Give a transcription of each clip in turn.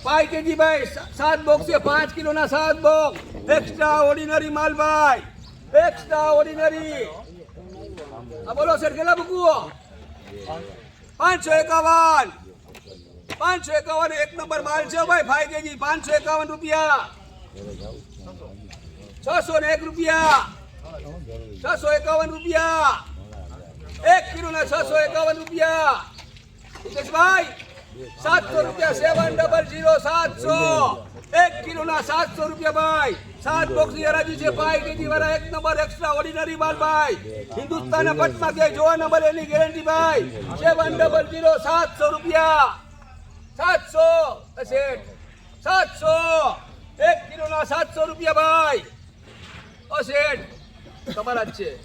5 kg भाई 7 box છે 5 કિલોના 7 બોક્સ એક્સ્ટ્રા ઓર્ડિનરી માલ ભાઈ એક્સ્ટ્રા ઓર્ડિનરી આ બોલો સર કેટલા મૂકવો 551 551 એક નંબર માલ છે ભાઈ 5 kg 551 રૂપિયા 601 રૂપિયા 651 રૂપિયા 1 કિલોના 651 રૂપિયા ભાઈ 700 રૂપિયા 700 700 1 કિલોના 700 રૂપિયા ભાઈ 7 બોક્સ ની હરાજી છે 5 kg વાળા એક નંબર એક્સ્ટ્રા ઓર્ડિનરી માલ ભાઈ હિન્દુસ્તાન પટમાં કે જોવા નંબર એની ગેરંટી ભાઈ 700 700 રૂપિયા 700 શેઠ 700 1 કિલોના 700 રૂપિયા ભાઈ ઓ શેઠ તમારા જ છે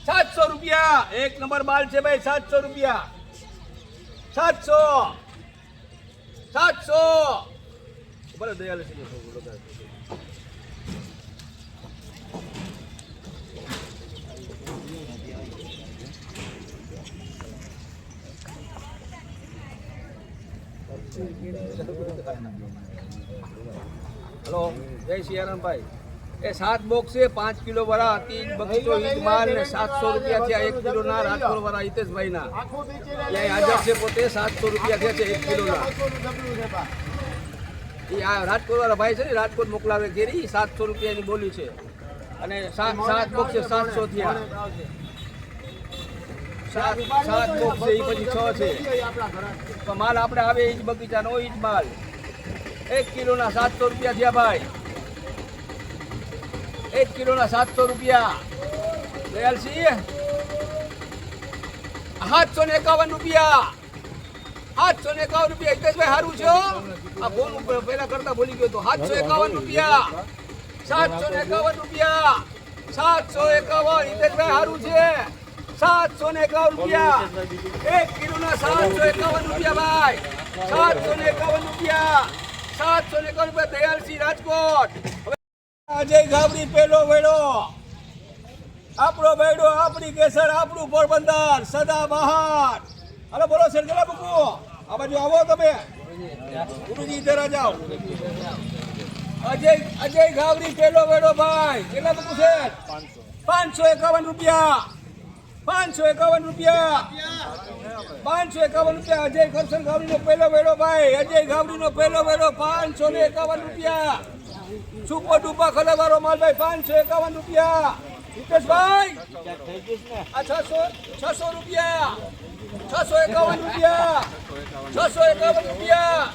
700 રૂપિયા એક નંબર માલ છે ભાઈ 700 રૂપિયા 700 બોલો દયાલ હેલો જય સિયારામ ભાઈ એ 7 બોક્સ છે 5 કિલો વાળા 3 બગીચો ઈદ માલ ને 700 રૂપિયા થયા 1 કિલો ના રાજકોટ વાળા હિતેશભાઈ ના એ હાજર છે પોતે 700 રૂપિયા થયા છે 1 કિલો ના એ આ રાજકોટ વાળા ભાઈ છે ને રાજકોટ મોકલાવે કેરી 700 રૂપિયાની બોલી છે અને 7 બોક્સ છે 700 થયા 7 બોક્સ છે એ પછી 6 છે તો માલ આપણે આવે ઈજ બગીચાનો ઈજ માલ 1 કિલોના 700 રૂપિયા થયા ભાઈ 1 કિલોના 700 રૂપિયા દયાલસિંહ 751 રૂપિયા 751 રૂપિયા હિતેશભાઈ સારું છે આ ફોન ઉપર પહેલા કરતા બોલી ગયો તો 751 રૂપિયા 751 રૂપિયા 751 હિતેશભાઈ સારું છે 751 રૂપિયા 1 કિલોના 751 રૂપિયા ભાઈ 751 રૂપિયા 751 રૂપિયા દયાલસિંહ રાજકોટ અજય ગાવડી પેલો વેડો આપણો વેડો આપણી કેસર આપણું પોરબંદર સદા બહાર અરે બોલો સર કેટલા મૂકવો આ બાજુ આવો તમે ગુરુજી જરા જાઓ અજય ગાવડી પેલો વેડો ભાઈ કેટલા મૂકવું છે 551 રૂપિયા 551 રૂપિયા 551 રૂપિયા અજય કરશન ગાવડીનો પહેલો વેડો ભાઈ અજય ગાવડીનો પહેલો વેડો 551 રૂપિયા સુપર ડુપા ખલેવાળો માલ ભાઈ 551 રૂપિયા હિતેશભાઈ આ 600 રૂપિયા 651 રૂપિયા 651 રૂપિયા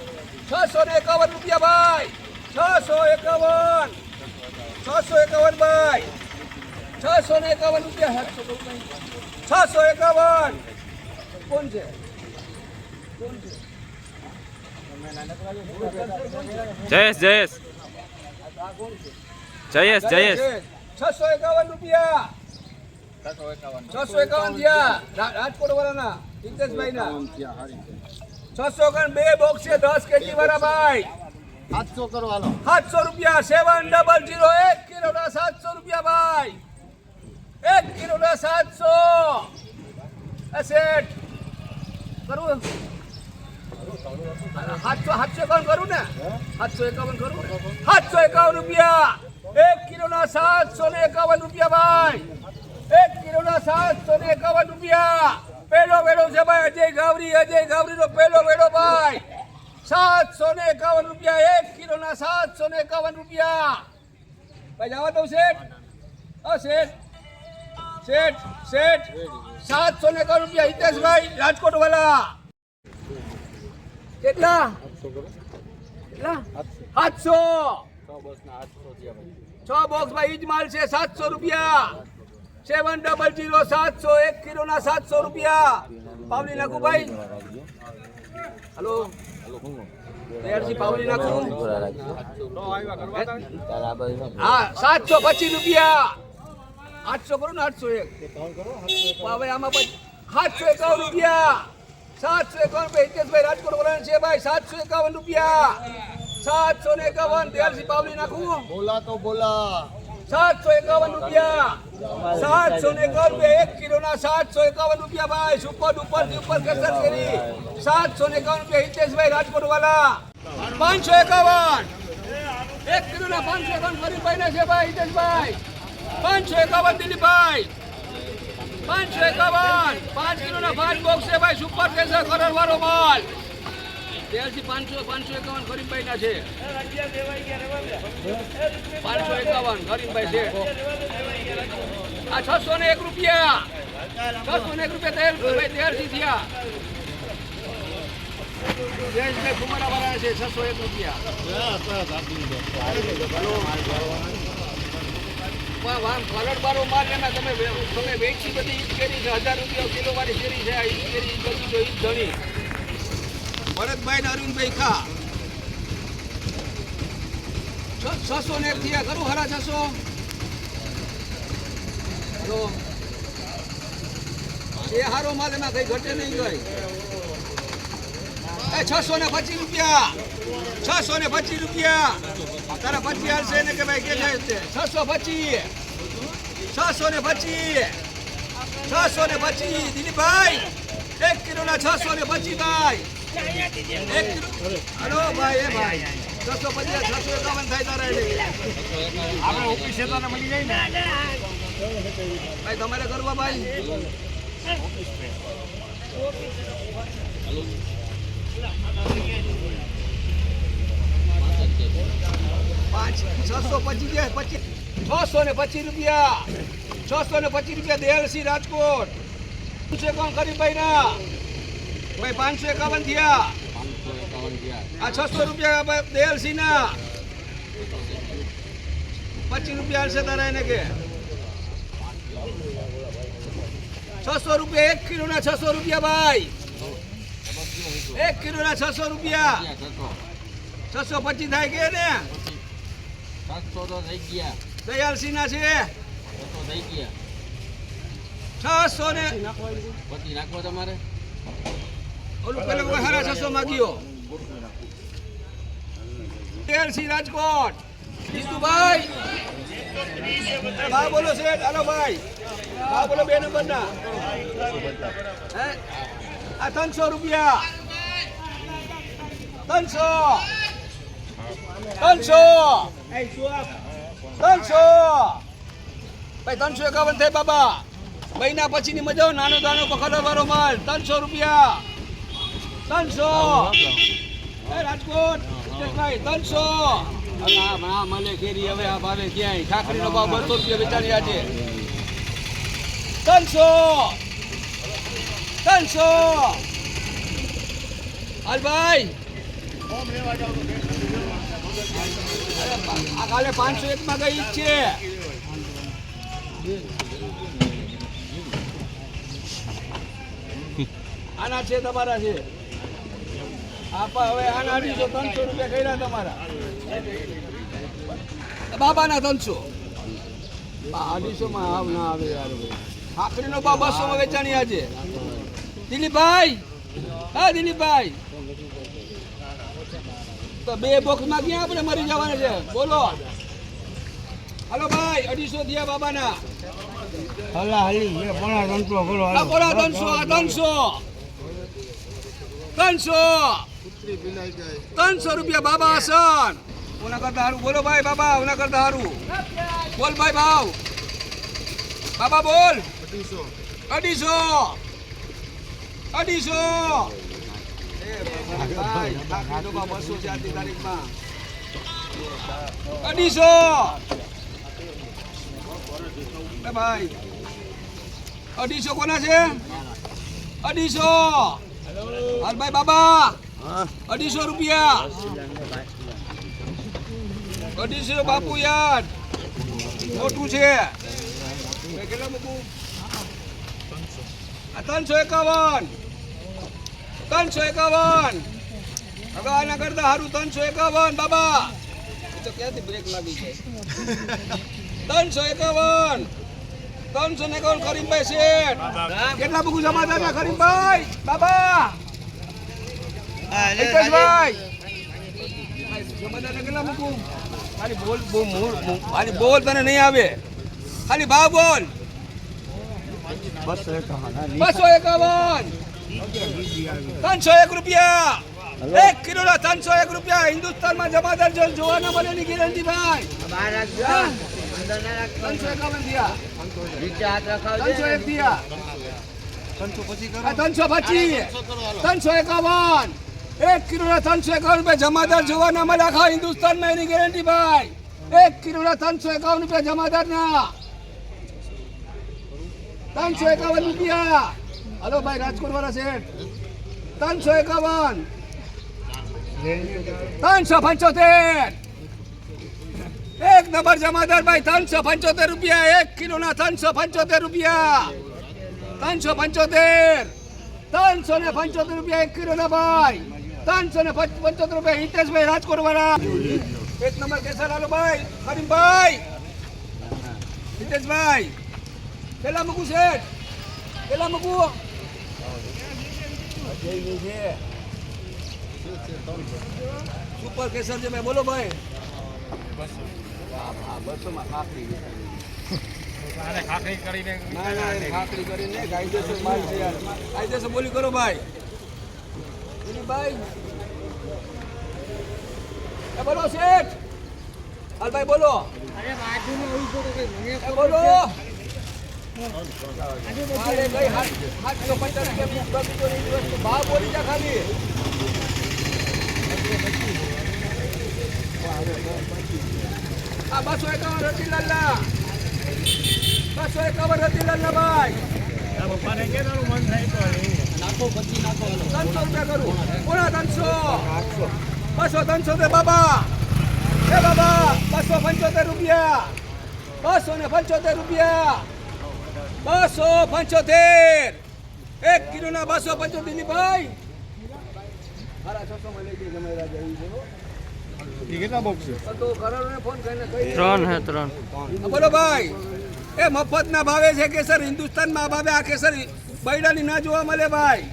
651 રૂપિયા ભાઈ 651 ભાઈ 651 રૂપિયા 651 કોણ છે જયેશ 651 રૂપિયા 651 થયા રાજકોટ વાળાના હિતેશભાઈ ના 600 બે બોક્સ છે 10 kg વાળા ભાઈ 700 કરવાનો 700 રૂપિયા 700 1 કિલો ના 700 રૂપિયા ભાઈ 1 કિલો ના 700 એસેટ કરું 751 કરું ને 751 કરું 751 રૂપિયા 1 કિલો ના 751 રૂપિયા ભાઈ 1 કિલો ના 751 રૂપિયા પેલો વેડો છે ભાઈ અજય ગાવડી નો પેલો વેડો ભાઈ 751 રૂપિયા 1 કિલો ના 751 રૂપિયા ભાઈ જવા દઉં શેઠ શેઠ 751 રૂપિયા હિતેશભાઈ રાજકોટ વાળા કેટલા 800 6 બોક્સ ભાઈ ઈજ માલ છે 700 રૂપિયા 700 700 1 કિલો ના 700 રૂપિયા પાવલી નાખું ભાઈ હેલો પાવલી નાખું હા 725 રૂપિયા 800 કરું ને 801 હવે આમાં 751 રૂપિયા 751 હિતેશભાઈ રાજકોટ વાળા છે ભાઈ 751 રૂપિયા 751 દયાલસિંહ પાવલી નાખું બોલા 751 રૂપિયા 751 1 કિલો ના 751 રૂપિયા ભાઈ સુપર ડુપર થી ઉપર કેસર કેરી 751 રૂપિયા હિતેશભાઈ રાજકોટ વાળા 551 1 કિલોના 551 ગરીબભાઈ ના છે ભાઈ હિતેશભાઈ 551 દિલીપભાઈ 551 5 કિલોના 5 બોક્સ છે ભાઈ સુપર પ્રેશર કરોડ વાળો માલ તેલથી 551 ગરીબભાઈ ના છે 551 ગરીબભાઈ છે આ 601 રૂપિયા 601 રૂપિયા તેલથી થયા જયેશભાઈ ફુમારા વાળા છે 601 રૂપિયા કરોડ બારો માલ એમાં તમે વેચી બધી ઈજ કેરી છે 1000 રૂપિયા કિલો વાળી કેરી છે આ ઈજ કેરી બધી જો ઈજ ધણી ભરતભાઈ ને અરવિંદભાઈ ખા 601 થયા કરું હરા 600 હલો એ હારો માલ એમાં કઈ ઘટે નહીં ગઈ 625 રૂપિયા 625 રૂપિયા તારા 25 હાલશે ને કે ભાઈ કે જાય છે 625 દિલીપભાઈ 1 કિલોના 625 ભાઈ 1 કિલો હલો ભાઈ એ ભાઈ 650 651 થાય તારા આપણે ઓફિસે તો મળી જાય ને ભાઈ તમારે કરવા ભાઈ 625 રૂપિયા 625 રૂપિયા દેલસી રાજકોટ છે કોણ ગરીબભાઈ ના ભાઈ 551 થયા આ 600 રૂપિયા દેલસી ના 25 રૂપિયા હાલશે તારા એને કે 600 રૂપિયા 1 કિલોના 600 રૂપિયા ભાઈ 1 કિલોના 600 રૂપિયા 625 થાય કે ને 700 તો થઈ ગયા દયાલસી ના છે તો થઈ ગયા 600 ને પછી નાખવો તમારે ઓલું પેલો હારા 600 માંગ્યો દયાલસી રાજકોટ જીતુભાઈ ભાવ બોલો શેઠ હાલો ભાઈ ભાવ બોલો 2 નંબર ના હે આ 300 રૂપિયા 300 ભાઈ 351 થાય બાબા મહિના પછીની મજા નાનો દાનો પકડો વાળો માલ 300 રૂપિયા 300 રાજકોટ ભાઈ 300 મને કેરી હવે આ ભાવે ક્યાંય ખાખરીનો ભાવ 200 રૂપિયા વેચાણી આજે 300 હાલ ભાઈ આ કાલે 501 માં ગઈ છે આના છે તમારા છે આપા હવે આના 300 રૂપિયા કર્યા તમારા બાબાના 300 250 માં આવ ના આવે યાર ખાખરીનો ભાવ 200 માં વેચાણી આજે દિલીપભાઈ હા દિલીપભાઈ તો 2 બોક્સ માં ક્યાં આપણે મરી જવાના છે બોલો હાલો ભાઈ 250 થયા બાબાના હલા હાલી એ પોણા 300 બોલો આ પોણા 300 રૂપિયા બાબા હસન ઓના કરતા હારું બોલો ભાઈ બાબા ઓના કરતા હારું બોલ ભાઈ ભાવ બાબા બોલ 250 ભાઈ ખાખરીનો ભાવ 200 છે આજની તારીખમાં 250 ભાઈ 250 કોના છે 250 હાલ ભાઈ બાબા 250 રૂપિયા 250 બાપુ યાર મોટું છે કેટલા મૂકું 351 હવે આના કરતા સારું 351 બાબા તો ક્યાંથી બ્રેક લાગી જાય 351 કરીમભાઈ શેઠ કેટલા મૂકું સમાધાન કરીમભાઈ બાબા હિતેશભાઈ સમાધાન કેટલા મૂકું ખાલી બોલ તને નહીં આવે ખાલી ભાવ બોલ 251 301 રૂપિયા 1 કિલોના 301 રૂપિયા. હિન્દુસ્તાનમાં જમાદાર જોવા ન મળે એની ગેરંટી ભાઈ. 351 થયા. 301 થયા. 325. 351. 1 કિલોના 351 રૂપિયા જમાદાર જોવા ન મળે આખા હિન્દુસ્તાનમાં એની ગેરંટી ભાઈ. 1 કિલોના 351 રૂપિયા જમાદારના. 351 રૂપિયા. હલો ભાઈ રાજકોટ વાળા શેઠ. 351. 375. એક નંબર જમાદાર ભાઈ. 375 રૂપિયા. 1 કિલોના 375 રૂપિયા. 375. 375 રૂપિયા 1 કિલોના ભાઈ. 375 રૂપિયા હિતેશભાઈ રાજકોટ વાળા. એક નંબર કેસર હાલો ભાઈ. કરીમભાઈ. હિતેશભાઈ. પેલા મૂકું શેઠ. પેલા મૂકું. સુપર કેસર છે ભાઈ. બોલો ભાઈ. 200 ખાખરી કરીને કાયદેસર માલ છે યાર. કાયદેસર બોલી કરો ભાઈ. ભાઈ બોલો શેઠ. હાલ ભાઈ બોલો. બોલો. અરે ભાઈ 750 રૂપિયા ભાવ બોલી જા ખાલી. આ 251 રતિલાલના. 251 રતિલાલના ભાઈ. નાખો પછી નાખો. 300 રૂપિયા કરું. કોના 300? 200 બાબા. એ બાબા 275 રૂપિયા. 275 રૂપિયા. 275. 1 કિલોના 275 ની ભાઈ. હારા 600 માં લઈ જઈ જમાઈ રાજા એવું છે. કેટલા બોક્સ છે? તો કરોડને ફોન કરીને કહી. 3 હે 3. બોલો ભાઈ. એ મફતના ભાવે છે કેસર. હિન્દુસ્તાનમાં ભાવે આ કેસર બૈડાની ના જોવા મળે ભાઈ.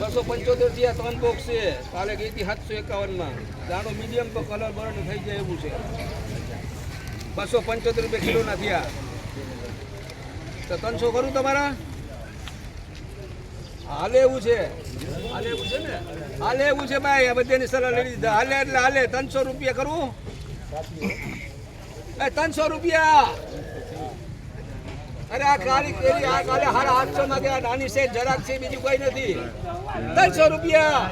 275 થયા. 3 બોક્સ છે. કાલે ગઈ હતી 751 માં. દાણો મીડિયમ તો કલર બરણ થઈ જાય એવું છે. 275 રૂપિયા કિલોના થયા. તો 300 કરું તમારા. હાલે એવું છે. હાલે એવું છે ને. હાલે એવું છે ભાઈ. આ બધાની સલાહ લઈ લીધા. હાલે એટલે હાલે. 300 રૂપિયા કરું. 300 રૂપિયા. અરે આ કાળી કેરી આ કાલે 850 માં ગયા. નાની છે જરાક છે બીજું કઈ નથી. 300 રૂપિયા.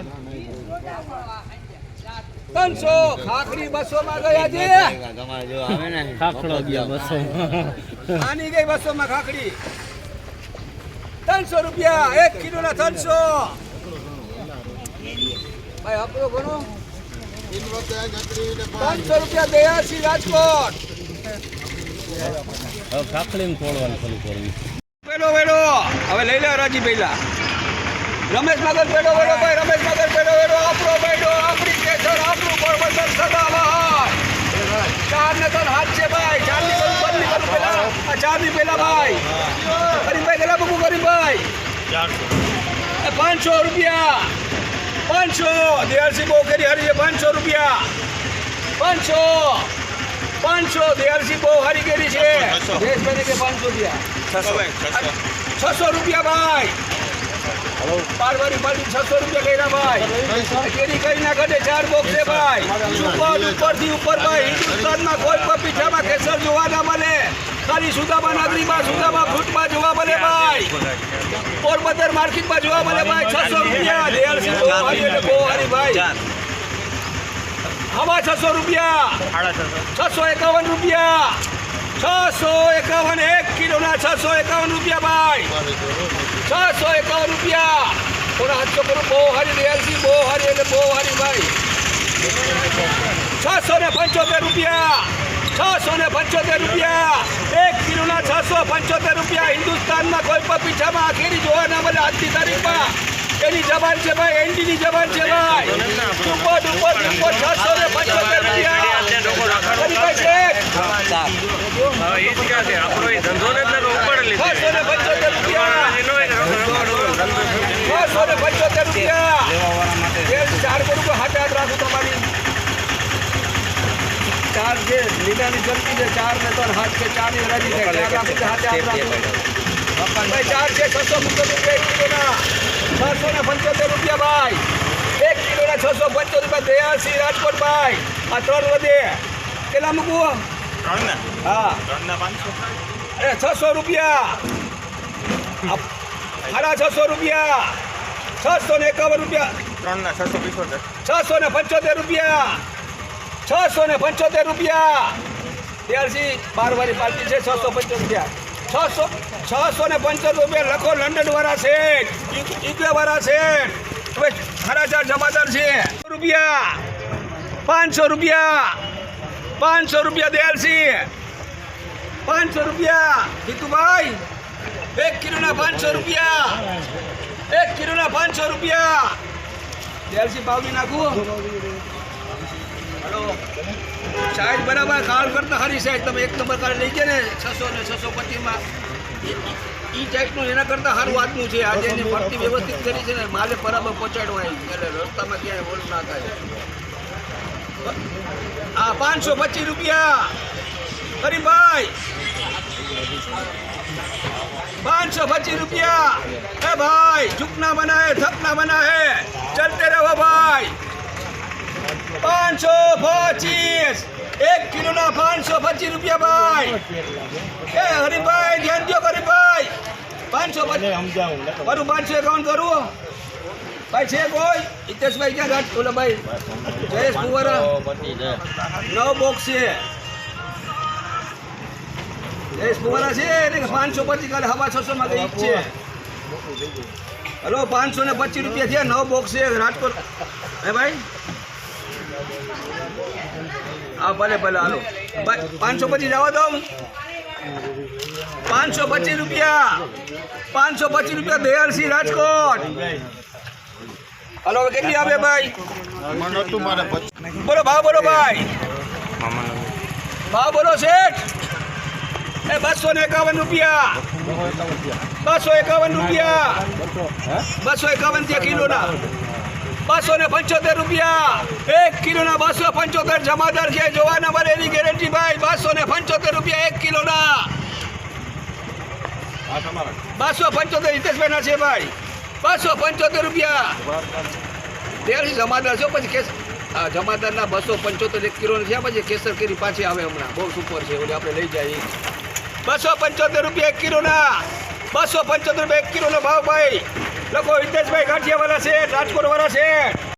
300. ખાખરી 200 માં ગયા છે. ખાખડો ગયા 200. આની ગઈ 200 માં ખાખડી. 300 રૂપિયા. 1 કિલોના 300. ભાઈ આપણો ઘણો 300 રૂપિયા. 82 રાજકોટ. ખાખડીને તોડવાનું ચાલુ કરવી. પેલો વેડો હવે લઈ લે રાજી પહેલા. રમેશ નગર પેલો વેડો ભાઈ. રમેશ નગર પેલો વેડો. આપણો વેડો. આપણી કેસર. આપણું પોરબંદર સદાબહાર. 4 ને 3 હાથ છે ભાઈ. 4 ની કરું બંધ કરું પેલા. આ 4 ની પેલા ભાઈ. કરીમભાઈ કેટલા બકું કરીમભાઈ? 500 રૂપિયા. 500. દેહરસી બહુ કરી હારી છે. 500 રૂપિયા. 500. 500. દેહરસી બહુ હારી કરી છે. દેશભાઈ કે 500 રૂપિયા. 600 રૂપિયા ભાઈ. પારવારી પાડી 600 રૂપિયા કર્યા ભાઈ. કેરી કરી ના કાઢે 4 બોક્સ છે ભાઈ. ઉપરથી ઉપર ભાઈ. હિન્દુસ્તાનમાં કોઈ પણ પીછામાં કેસર જોવા ના મળે. ખાલી સુદામા નગરીમાં સુદામા ફ્રૂટમાં જોવા મળે ભાઈ. પોરબંદર માર્કેટમાં જોવા મળે ભાઈ. 600 રૂપિયા. દેહરસી બહુ હારી એટલે બહુ હારી ભાઈ. હવા 600 રૂપિયા. 651 રૂપિયા. 651. 1 કિલોના 651 રૂપિયા ભાઈ. 651 રૂપિયા. થોડા 700 કરું. બહુ હારી દેહરસી બહુ હારી એટલે બહુ હારી ભાઈ. 675 રૂપિયા. 675 રૂપિયા. 1 કિલોના 675 રૂપિયા. હિન્દુસ્તાનમાં કોઈ પણ પીછામાં આ કેરી જોવા ના મળે આજની તારીખમાં. એની જબાન છે ભાઈ. એનડીની જબાન છે ભાઈ. ઉપર 675 રૂપિયા. કરીમભાઈ શેઠ. 675 રૂપિયા. 675 રૂપિયા. 4 કરું તો હાથ રાખું તમારી. 4 4 છે લીલાની જલ્દી છે 4 ને 3 હાથ છે 4 ની હરાજી છે 4 રાખી છે હાથે આપ રાખો ભાઈ 4 છે 675 રૂપિયા 1 કિલોના 675 રૂપિયા ભાઈ 1 કિલોના 675 રૂપિયા દયાલસિંહ રાજકોટ ભાઈ આ 3 વધે કેટલા મૂકવું હા 600 રૂપિયા સાડા 600 રૂપિયા 651 રૂપિયા 675 રૂપિયા 675 રૂપિયા ત્યારથી 12 વાળી પાર્ટી છે 675 રૂપિયા 675 રૂપિયા લખો લંડન વાળા છે યુકે વાળા છે હવે સાડા 4 જમાદાર છે રૂપિયા 500 રૂપિયા 500 રૂપિયા દયાલસિંહ 500 રૂપિયા જીતુભાઈ 1 કિલોના 500 રૂપિયા 1 કિલોના 500 રૂપિયા દયાલસિંહ પાવડી નાખું હલો સાઈઝ બરાબર કાળ કરતા ખરી સાઈઝ તમે 1 નંબર કાળ લઈ ગયા ને 600 ને 625 માં ઈ ટાઈપનું એના કરતાં સારું આજનું છે આજે એની ભરતી વ્યવસ્થિત કરી છે ને માલે બરાબર પહોંચાડવા એટલે રસ્તામાં ક્યાંય ઓલું ના થાય આ 525 રૂપિયા ગરીબભાઈ 525 रुपया ए भाई झुकना बना है थकना बना है चलते रहो भाई 525 1 किलो ना 525 रुपया भाई ए हरिभाई ध्यान दो हरिभाई 525 करूँ 551 करूँ भाई छे कोई हितेश भाई क्या घाट बोला भाई जयेश कुंवरा 9 बॉक्स है जयेश कुंवरा છે ને 525 કાલે હવા 600 માં ગઈ છે હલો 525 રૂપિયા થયા 9 બોક્સ છે રાજકોટ હે ભાઈ હા ભલે ભલે હાલો 525 જવા દો 525 રૂપિયા દયાલસિંહ રાજકોટ હલો કેટલી આવે ભાઈ બોલો ભાવ બોલો ભાઈ ભાવ બોલો શેઠ ए 251 रुपया 251 रुपया 251 થયા કિલોના 275 રૂપિયા 1 કિલોના 275 જમાદાર છે જોવાના મારે એની ગેરંટી ભાઈ 275 રૂપિયા 1 કિલોના 275 હિતેશભાઈ ના છે ભાઈ 275 રૂપિયા ત્યારથી જમાદાર છો પછી કેસ જમાદારના 275 1 કિલો થયા પછી કેસર કેરી પાછી આવે હમણાં બહુ સુપર છે ઓલી આપણે લઈ જઈએ 275 રૂપિયા 1 કિલોના 275 રૂપિયા 1 કિલોનો ભાવ ભાઈ લખો હિતેશભાઈ ગાંઠિયાવાળા છે રાજકોટ વાળા છે